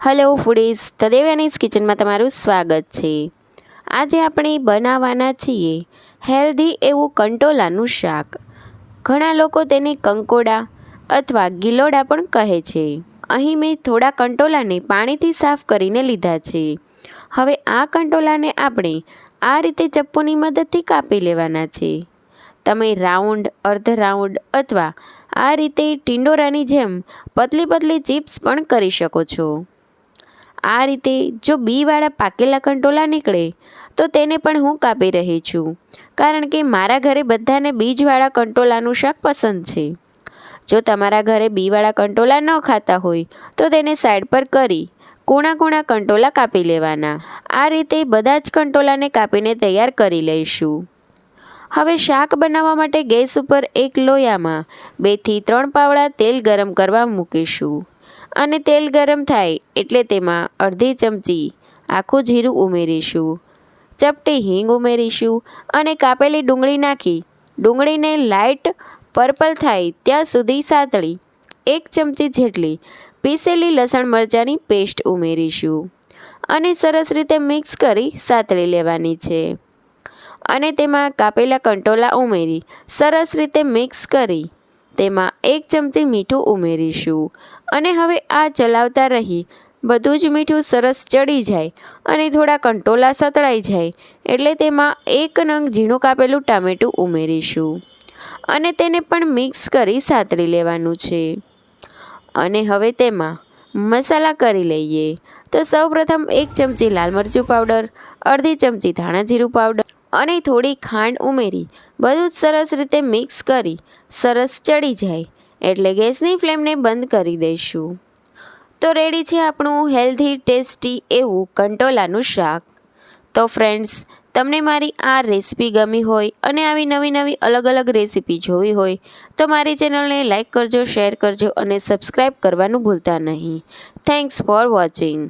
Hello foodies, તદેવ્યાનીઝ કિચનમાં તમારું સ્વાગત છે। આજે આપણે બનાવવાના છીએ હેલ્ધી એવું કંટોલાનું શાક। ઘણા લોકો તેને કંકોડા અથવા ગિલોડા પણ કહે છે। અહીં મેં થોડા કંટોલાને પાણીથી સાફ કરીને લીધા છે। હવે આ કંટોલાને આપણે આ રીતે ચપ્પુની મદદથી કાપી લેવાના છે। તમે રાઉન્ડ, અર્ધ રાઉન્ડ અથવા આ રીતે ટિંડોરાની જેમ પતલી પતલી ચિપ્સ પણ કરી શકો છો। આ રીતે જો બીવાળા પાકેલા કંટોલા નીકળે તો તેને પણ હું કાપી રહી છું, કારણ કે મારા ઘરે બધાને બીજવાળા કંટોલાનું શાક પસંદ છે। જો તમારા ઘરે બીવાળા કંટોલા ન ખાતા હોય તો તેને સાઈડ પર કરી કૂણા કૂણા કંટોલા કાપી લેવાના। આ રીતે બધા જ કંટોલાને કાપીને તૈયાર કરી લઈશું। હવે શાક બનાવવા માટે ગેસ ઉપર એક લોયામાં 2 થી 3 પાવડા તેલ ગરમ કરવા મૂકીશું અને તેલ ગરમ થાય એટલે તેમાં અડધી ચમચી આખું જીરું ઉમેરીશું, ચપટી હિંગ ઉમેરીશું અને કાપેલી ડુંગળી નાખી ડુંગળીને લાઇટ પર્પલ થાય ત્યાં સુધી સાતળી 1 ચમચી જેટલી પીસેલી લસણ મરચાંની પેસ્ટ ઉમેરીશું અને સરસ રીતે મિક્સ કરી સાતળી લેવાની છે અને તેમાં કાપેલા કંટોલા ઉમેરી સરસ રીતે મિક્સ કરી તેમાં 1 ચમચી મીઠું ઉમેરીશું અને હવે આ ચલાવતા રહી બધું જ મીઠું સરસ ચડી જાય અને થોડા કંટોલા સતળાઈ જાય એટલે તેમાં 1 નંગ ઝીણું કાપેલું ટામેટું ઉમેરીશું અને તેને પણ મિક્સ કરી સાતળી લેવાનું છે। અને હવે તેમાં મસાલા કરી લઈએ તો સૌપ્રથમ 1 ચમચી લાલ મરચું પાવડર, અડધી ચમચી ધાણા જીરું પાવડર અને થોડી ખાંડ ઉમેરી બધું જ સરસ રીતે મિક્સ કરી સરસ ચડી જાય એટલે ગેસની ફ્લેમને બંધ કરી દઈશું। તો રેડી છે આપણું હેલ્ધી ટેસ્ટી એવું કંટોલાનું શાક। તો ફ્રેન્ડ્સ, તમને મારી આ રેસીપી ગમી હોય અને આવી નવી નવી અલગ અલગ રેસીપી જોવી હોય તો મારી ચેનલને લાઇક કરજો, શેર કરજો અને સબસ્ક્રાઈબ કરવાનું ભૂલતા નહીં। Thanks for watching.